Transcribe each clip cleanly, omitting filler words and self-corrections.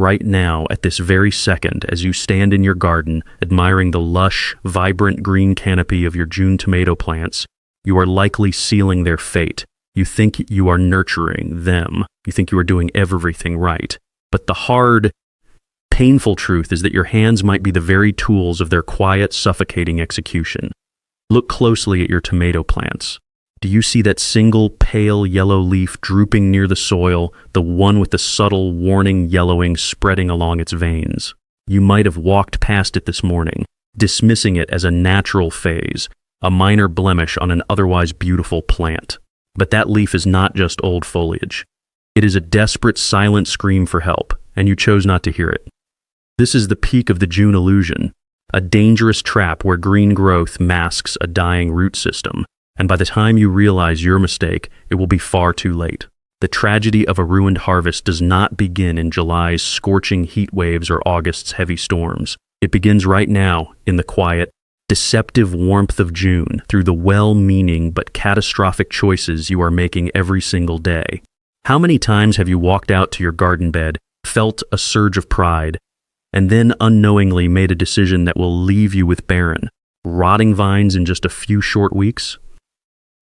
right now at this very second as you stand in your garden admiring the lush, vibrant green canopy of your June tomato plants, you are likely sealing their fate. You think you are nurturing them. You think you are doing everything right. But the hard, painful truth is that your hands might be the very tools of their quiet, suffocating execution. Look closely at your tomato plants. Do you see that single pale yellow leaf drooping near the soil, the one with the subtle warning yellowing spreading along its veins? You might have walked past it this morning, dismissing it as a natural phase, a minor blemish on an otherwise beautiful plant. But that leaf is not just old foliage. It is a desperate, silent scream for help, and you chose not to hear it. This is the peak of the June illusion, a dangerous trap where green growth masks a dying root system, and by the time you realize your mistake, it will be far too late. The tragedy of a ruined harvest does not begin in July's scorching heat waves or August's heavy storms. It begins right now in the quiet, deceptive warmth of June through the well-meaning but catastrophic choices you are making every single day. How many times have you walked out to your garden bed, felt a surge of pride, and then unknowingly made a decision that will leave you with barren, rotting vines in just a few short weeks?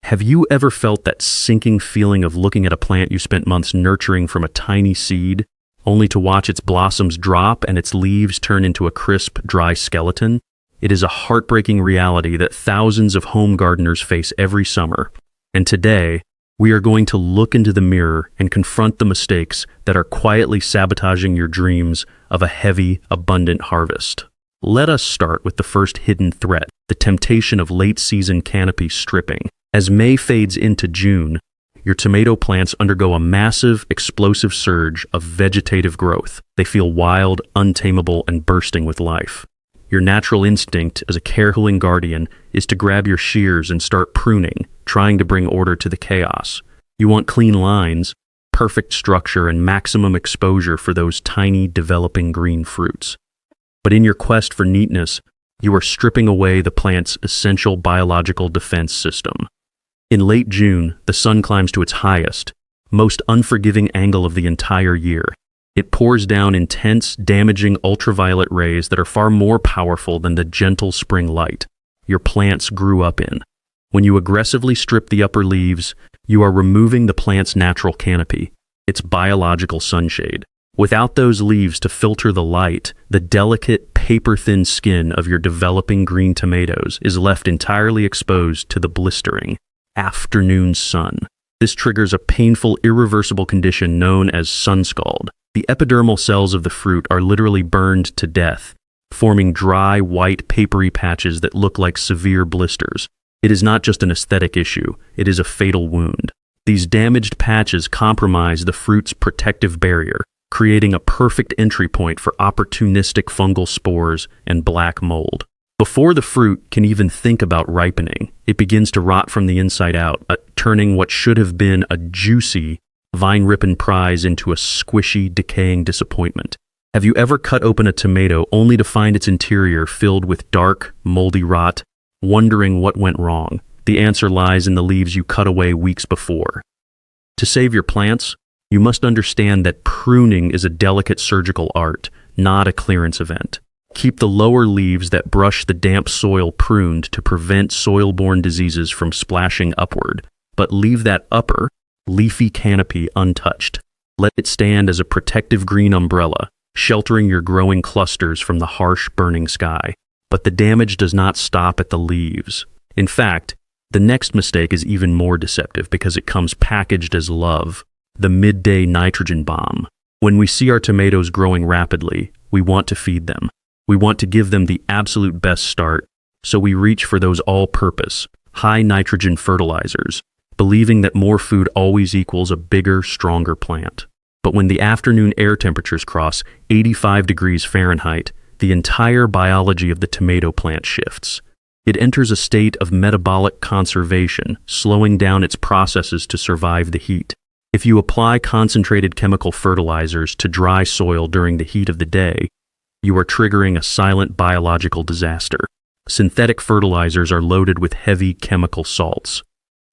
Have you ever felt that sinking feeling of looking at a plant you spent months nurturing from a tiny seed, only to watch its blossoms drop and its leaves turn into a crisp, dry skeleton? It is a heartbreaking reality that thousands of home gardeners face every summer. And today, we are going to look into the mirror and confront the mistakes that are quietly sabotaging your dreams of a heavy, abundant harvest. Let us start with the first hidden threat, the temptation of late-season canopy stripping. As May fades into June, your tomato plants undergo a massive, explosive surge of vegetative growth. They feel wild, untamable, and bursting with life. Your natural instinct as a careful guardian is to grab your shears and start pruning, trying to bring order to the chaos. You want clean lines, perfect structure, and maximum exposure for those tiny, developing green fruits. But in your quest for neatness, you are stripping away the plant's essential biological defense system. In late June, the sun climbs to its highest, most unforgiving angle of the entire year. It pours down intense, damaging ultraviolet rays that are far more powerful than the gentle spring light your plants grew up in. When you aggressively strip the upper leaves, you are removing the plant's natural canopy, its biological sunshade. Without those leaves to filter the light, the delicate, paper-thin skin of your developing green tomatoes is left entirely exposed to the blistering afternoon sun. This triggers a painful, irreversible condition known as sun scald. The epidermal cells of the fruit are literally burned to death, forming dry, white, papery patches that look like severe blisters. It is not just an aesthetic issue, it is a fatal wound. These damaged patches compromise the fruit's protective barrier, creating a perfect entry point for opportunistic fungal spores and black mold. Before the fruit can even think about ripening, it begins to rot from the inside out, turning what should have been a juicy, vine-ripen prize into a squishy, decaying disappointment. Have you ever cut open a tomato only to find its interior filled with dark, moldy rot, wondering what went wrong? The answer lies in the leaves you cut away weeks before. To save your plants, you must understand that pruning is a delicate surgical art, not a clearance event. Keep the lower leaves that brush the damp soil pruned to prevent soil-borne diseases from splashing upward, but leave that upper, leafy canopy untouched. Let it stand as a protective green umbrella, sheltering your growing clusters from the harsh, burning sky. But the damage does not stop at the leaves. In fact, the next mistake is even more deceptive because it comes packaged as love, the midday nitrogen bomb. When we see our tomatoes growing rapidly, we want to feed them. We want to give them the absolute best start, so we reach for those all-purpose, high-nitrogen fertilizers, believing that more food always equals a bigger, stronger plant. But when the afternoon air temperatures cross 85 degrees Fahrenheit, the entire biology of the tomato plant shifts. It enters a state of metabolic conservation, slowing down its processes to survive the heat. If you apply concentrated chemical fertilizers to dry soil during the heat of the day, you are triggering a silent biological disaster. Synthetic fertilizers are loaded with heavy chemical salts.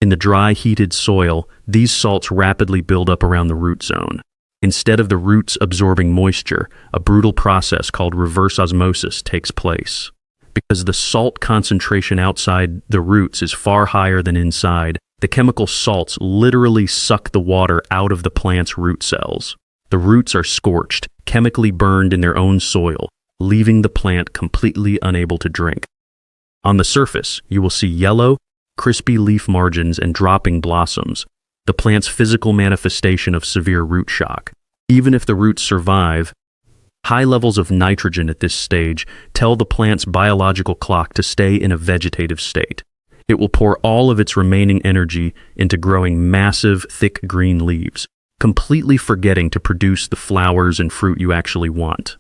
In the dry, heated soil, these salts rapidly build up around the root zone. Instead of the roots absorbing moisture, a brutal process called reverse osmosis takes place. Because the salt concentration outside the roots is far higher than inside, the chemical salts literally suck the water out of the plant's root cells. The roots are scorched, chemically burned in their own soil, leaving the plant completely unable to drink. On the surface, you will see yellow, crispy leaf margins and dropping blossoms, the plant's physical manifestation of severe root shock. Even if the roots survive, high levels of nitrogen at this stage tell the plant's biological clock to stay in a vegetative state. It will pour all of its remaining energy into growing massive, thick green leaves, completely forgetting to produce the flowers and fruit you actually want.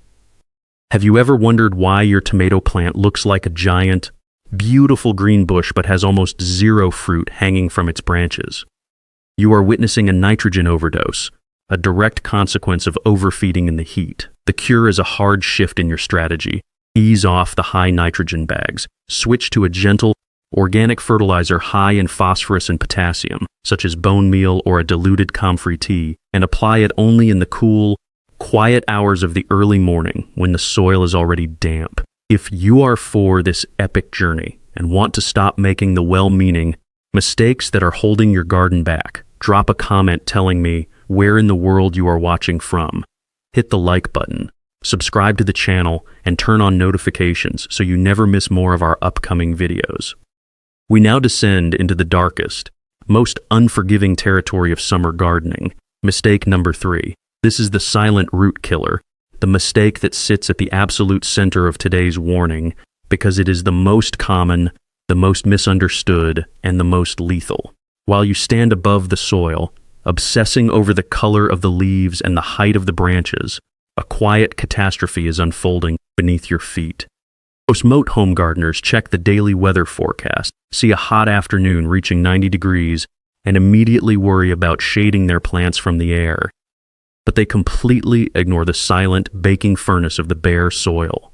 Have you ever wondered why your tomato plant looks like a giant, beautiful green bush but has almost zero fruit hanging from its branches? You are witnessing a nitrogen overdose, a direct consequence of overfeeding in the heat. The cure is a hard shift in your strategy. Ease off the high nitrogen bags. Switch to a gentle, organic fertilizer high in phosphorus and potassium, such as bone meal or a diluted comfrey tea, and apply it only in the cool, quiet hours of the early morning when the soil is already damp. If you are for this epic journey and want to stop making the well-meaning mistakes that are holding your garden back, drop a comment telling me where in the world you are watching from. Hit the like button, subscribe to the channel, and turn on notifications so you never miss more of our upcoming videos. We now descend into the darkest, most unforgiving territory of summer gardening. Mistake number 3. This is the silent root killer, the mistake that sits at the absolute center of today's warning because it is the most common, the most misunderstood, and the most lethal. While you stand above the soil, obsessing over the color of the leaves and the height of the branches, a quiet catastrophe is unfolding beneath your feet. Most home gardeners check the daily weather forecast, see a hot afternoon reaching 90 degrees, and immediately worry about shading their plants from the air. But they completely ignore the silent baking furnace of the bare soil.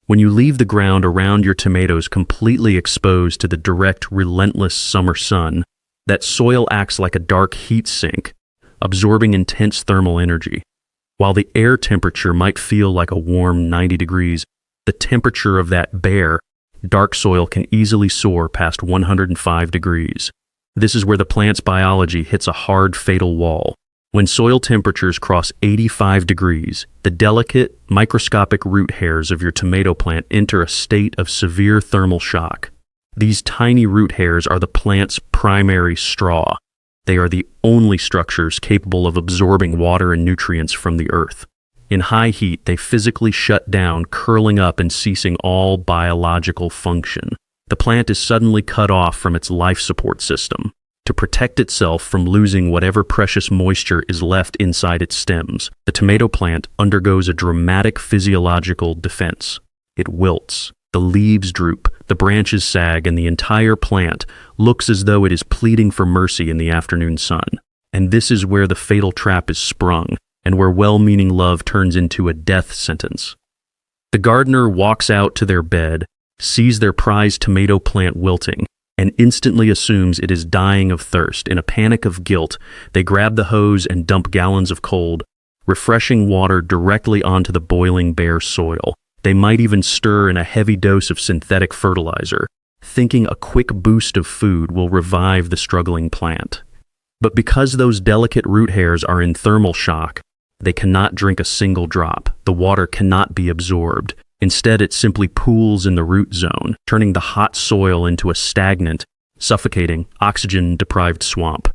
When you leave the ground around your tomatoes completely exposed to the direct, relentless summer sun, that soil acts like a dark heat sink, absorbing intense thermal energy. While the air temperature might feel like a warm 90 degrees, the temperature of that bare, dark soil can easily soar past 105 degrees. This is where the plant's biology hits a hard, fatal wall. When soil temperatures cross 85 degrees, the delicate, microscopic root hairs of your tomato plant enter a state of severe thermal shock. These tiny root hairs are the plant's primary straw. They are the only structures capable of absorbing water and nutrients from the earth. In high heat, they physically shut down, curling up and ceasing all biological function. The plant is suddenly cut off from its life support system. To protect itself from losing whatever precious moisture is left inside its stems, the tomato plant undergoes a dramatic physiological defense. It wilts. The leaves droop, the branches sag, and the entire plant looks as though it is pleading for mercy in the afternoon sun. And this is where the fatal trap is sprung, and where well-meaning love turns into a death sentence. The gardener walks out to their bed, sees their prized tomato plant wilting, and instantly assumes it is dying of thirst. In a panic of guilt, they grab the hose and dump gallons of cold, refreshing water directly onto the boiling bare soil. They might even stir in a heavy dose of synthetic fertilizer, thinking a quick boost of food will revive the struggling plant. But because those delicate root hairs are in thermal shock, they cannot drink a single drop. The water cannot be absorbed. Instead, it simply pools in the root zone, turning the hot soil into a stagnant, suffocating, oxygen-deprived swamp.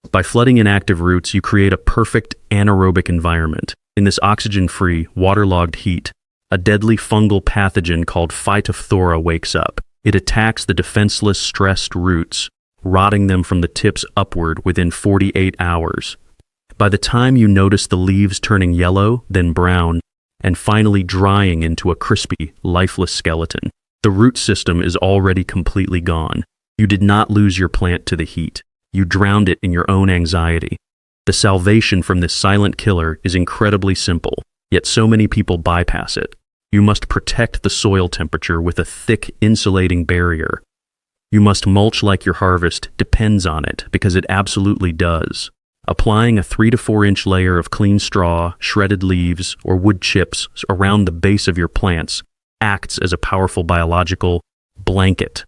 By flooding inactive roots, you create a perfect anaerobic environment. In this oxygen-free, waterlogged heat, a deadly fungal pathogen called Phytophthora wakes up. It attacks the defenseless, stressed roots, rotting them from the tips upward within 48 hours. By the time you notice the leaves turning yellow, then brown, and finally drying into a crispy, lifeless skeleton, the root system is already completely gone. You did not lose your plant to the heat. You drowned it in your own anxiety. The salvation from this silent killer is incredibly simple, yet so many people bypass it. You must protect the soil temperature with a thick, insulating barrier. You must mulch like your harvest depends on it, because it absolutely does. Applying a 3 to 4 inch layer of clean straw, shredded leaves, or wood chips around the base of your plants acts as a powerful biological blanket.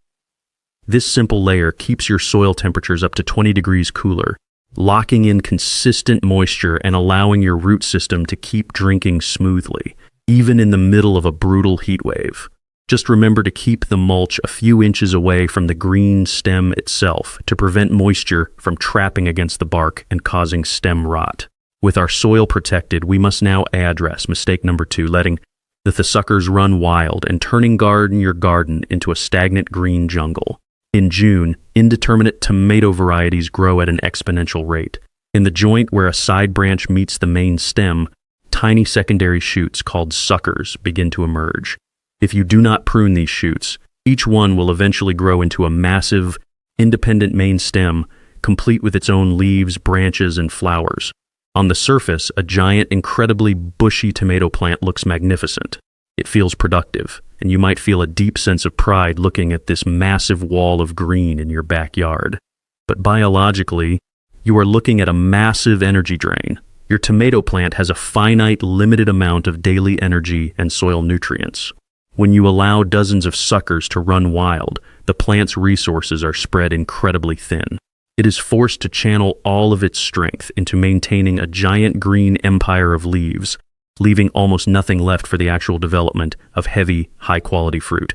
This simple layer keeps your soil temperatures up to 20 degrees cooler, locking in consistent moisture and allowing your root system to keep drinking smoothly, even in the middle of a brutal heat wave. Just remember to keep the mulch a few inches away from the green stem itself to prevent moisture from trapping against the bark and causing stem rot. With our soil protected, we must now address mistake number 2, letting the suckers run wild and turning your garden into a stagnant green jungle. In June, indeterminate tomato varieties grow at an exponential rate. In the joint where a side branch meets the main stem, tiny secondary shoots called suckers begin to emerge. If you do not prune these shoots, each one will eventually grow into a massive, independent main stem, complete with its own leaves, branches, and flowers. On the surface, a giant, incredibly bushy tomato plant looks magnificent. It feels productive, and you might feel a deep sense of pride looking at this massive wall of green in your backyard. But biologically, you are looking at a massive energy drain. Your tomato plant has a finite, limited amount of daily energy and soil nutrients. When you allow dozens of suckers to run wild, the plant's resources are spread incredibly thin. It is forced to channel all of its strength into maintaining a giant green empire of leaves, leaving almost nothing left for the actual development of heavy, high-quality fruit.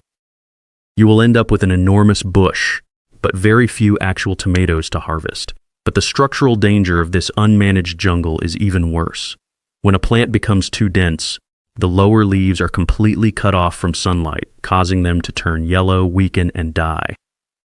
You will end up with an enormous bush, but very few actual tomatoes to harvest. But the structural danger of this unmanaged jungle is even worse. When a plant becomes too dense, the lower leaves are completely cut off from sunlight, causing them to turn yellow, weaken, and die.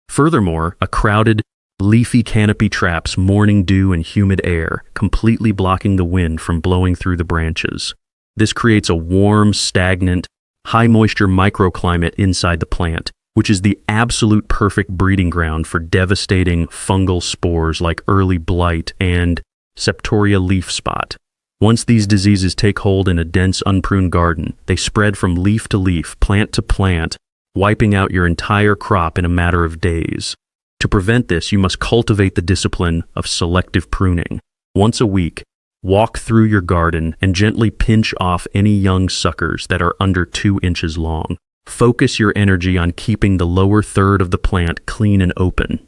Furthermore, a crowded, leafy canopy traps morning dew and humid air, completely blocking the wind from blowing through the branches. This creates a warm, stagnant, high-moisture microclimate inside the plant, which is the absolute perfect breeding ground for devastating fungal spores like early blight and Septoria leaf spot. Once these diseases take hold in a dense, unpruned garden, they spread from leaf to leaf, plant to plant, wiping out your entire crop in a matter of days. To prevent this, you must cultivate the discipline of selective pruning. Once a week, walk through your garden and gently pinch off any young suckers that are under 2 inches long. Focus your energy on keeping the lower third of the plant clean and open,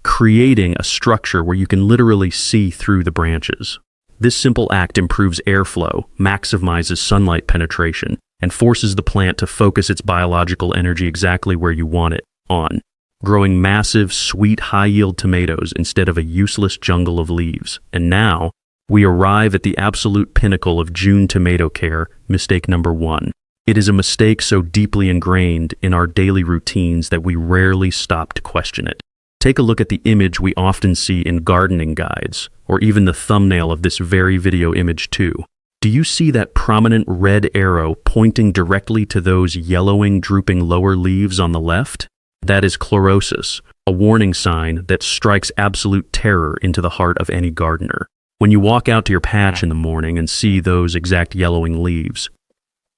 creating a structure where you can literally see through the branches. This simple act improves airflow, maximizes sunlight penetration, and forces the plant to focus its biological energy exactly where you want it, on growing massive, sweet, high-yield tomatoes instead of a useless jungle of leaves. And now, we arrive at the absolute pinnacle of June tomato care, mistake number 1. It is a mistake so deeply ingrained in our daily routines that we rarely stop to question it. Take a look at the image we often see in gardening guides, or even the thumbnail of this very video image too. Do you see that prominent red arrow pointing directly to those yellowing, drooping lower leaves on the left? That is chlorosis, a warning sign that strikes absolute terror into the heart of any gardener. When you walk out to your patch in the morning and see those exact yellowing leaves,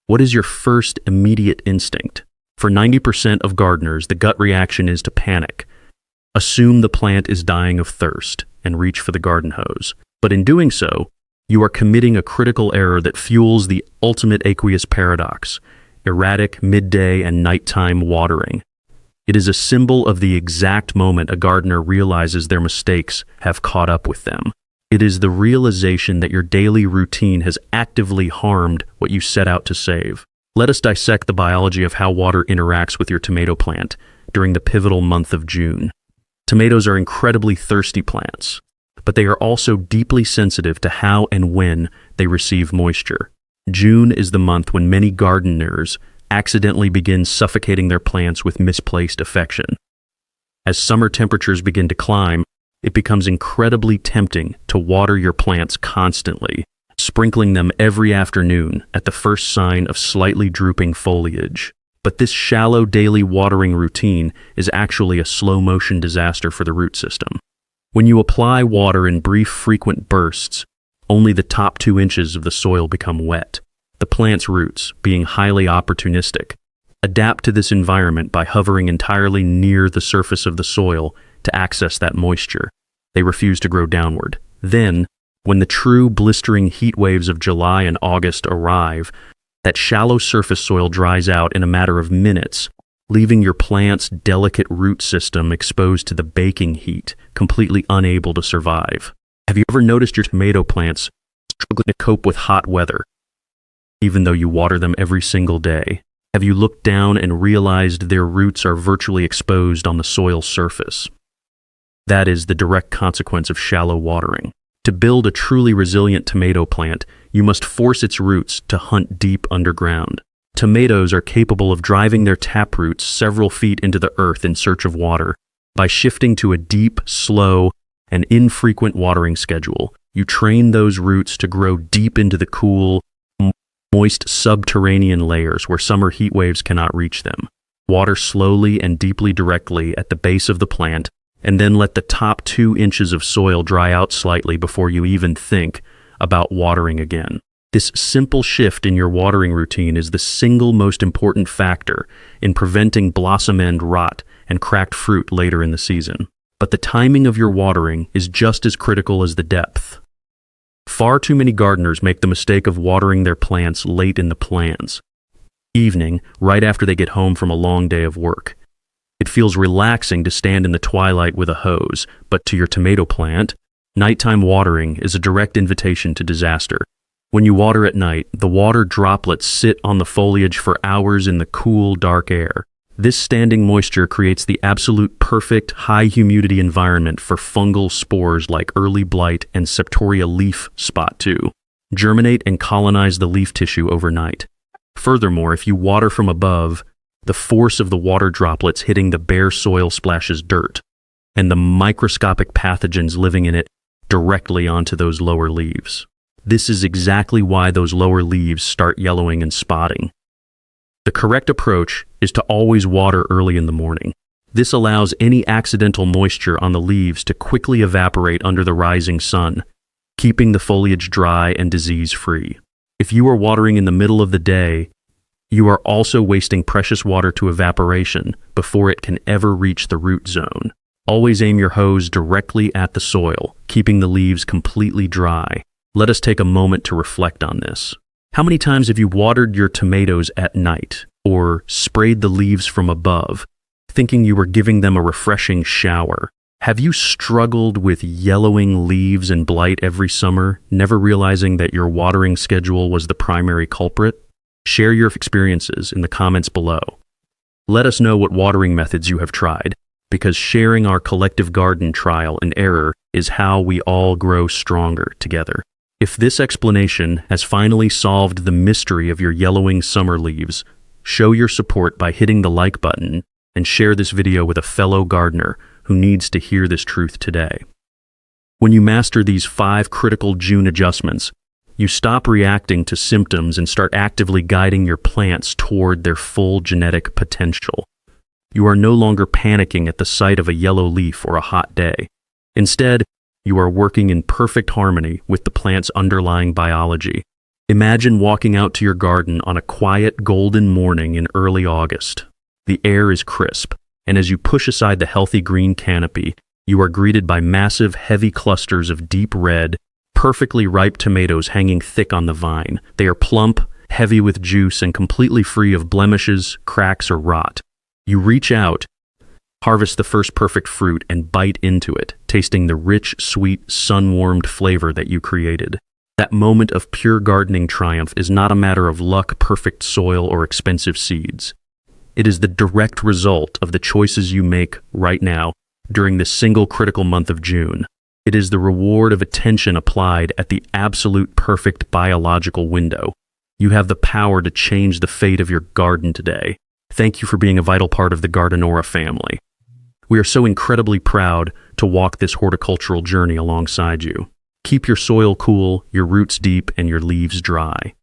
what is your first immediate instinct? For 90% of gardeners, the gut reaction is to panic. Assume the plant is dying of thirst and reach for the garden hose. But in doing so, you are committing a critical error that fuels the ultimate aqueous paradox, erratic midday and nighttime watering. It is a symbol of the exact moment a gardener realizes their mistakes have caught up with them. It is the realization that your daily routine has actively harmed what you set out to save. Let us dissect the biology of how water interacts with your tomato plant during the pivotal month of June. Tomatoes are incredibly thirsty plants, but they are also deeply sensitive to how and when they receive moisture. June is the month when many gardeners accidentally begin suffocating their plants with misplaced affection. As summer temperatures begin to climb, it becomes incredibly tempting to water your plants constantly, sprinkling them every afternoon at the first sign of slightly drooping foliage. But this shallow daily watering routine is actually a slow-motion disaster for the root system. When you apply water in brief, frequent bursts, only the top 2 inches of the soil become wet. The plant's roots, being highly opportunistic, adapt to this environment by hovering entirely near the surface of the soil to access that moisture. They refuse to grow downward. Then, when the true blistering heat waves of July and August arrive, that shallow surface soil dries out in a matter of minutes, leaving your plant's delicate root system exposed to the baking heat, completely unable to survive. Have you ever noticed your tomato plants struggling to cope with hot weather, even though you water them every single day? Have you looked down and realized their roots are virtually exposed on the soil surface? That is the direct consequence of shallow watering. To build a truly resilient tomato plant, you must force its roots to hunt deep underground. Tomatoes are capable of driving their taproots several feet into the earth in search of water. By shifting to a deep, slow, and infrequent watering schedule, you train those roots to grow deep into the cool, moist subterranean layers where summer heat waves cannot reach them. Water slowly and deeply directly at the base of the plant, and then let the top 2 inches of soil dry out slightly before you even think about watering again. This simple shift in your watering routine is the single most important factor in preventing blossom end rot and cracked fruit later in the season. But the timing of your watering is just as critical as the depth. Far too many gardeners make the mistake of watering their plants late in the plans. Evening, right after they get home from a long day of work. It feels relaxing to stand in the twilight with a hose, but to your tomato plant, nighttime watering is a direct invitation to disaster. When you water at night, the water droplets sit on the foliage for hours in the cool, dark air. This standing moisture creates the absolute perfect high humidity environment for fungal spores like early blight and septoria leaf spot to germinate and colonize the leaf tissue overnight. Furthermore, if you water from above, the force of the water droplets hitting the bare soil splashes dirt, and the microscopic pathogens living in it directly onto those lower leaves. This is exactly why those lower leaves start yellowing and spotting. The correct approach is to always water early in the morning. This allows any accidental moisture on the leaves to quickly evaporate under the rising sun, keeping the foliage dry and disease-free. If you are watering in the middle of the day, you are also wasting precious water to evaporation before it can ever reach the root zone. Always aim your hose directly at the soil, keeping the leaves completely dry. Let us take a moment to reflect on this. How many times have you watered your tomatoes at night or sprayed the leaves from above, thinking you were giving them a refreshing shower? Have you struggled with yellowing leaves and blight every summer, never realizing that your watering schedule was the primary culprit? Share your experiences in the comments below. Let us know what watering methods you have tried, because sharing our collective garden trial and error is how we all grow stronger together. If this explanation has finally solved the mystery of your yellowing summer leaves, show your support by hitting the like button and share this video with a fellow gardener who needs to hear this truth today. When you master these 5 critical June adjustments, you stop reacting to symptoms and start actively guiding your plants toward their full genetic potential. You are no longer panicking at the sight of a yellow leaf or a hot day. Instead, you are working in perfect harmony with the plant's underlying biology. Imagine walking out to your garden on a quiet, golden morning in early August. The air is crisp, and as you push aside the healthy green canopy, you are greeted by massive, heavy clusters of deep red, perfectly ripe tomatoes hanging thick on the vine. They are plump, heavy with juice, and completely free of blemishes, cracks, or rot. You reach out, harvest the first perfect fruit, and bite into it, tasting the rich, sweet, sun-warmed flavor that you created. That moment of pure gardening triumph is not a matter of luck, perfect soil, or expensive seeds. It is the direct result of the choices you make right now during this single critical month of June. It is the reward of attention applied at the absolute perfect biological window. You have the power to change the fate of your garden today. Thank you for being a vital part of the Gardenora family. We are so incredibly proud to walk this horticultural journey alongside you. Keep your soil cool, your roots deep, and your leaves dry.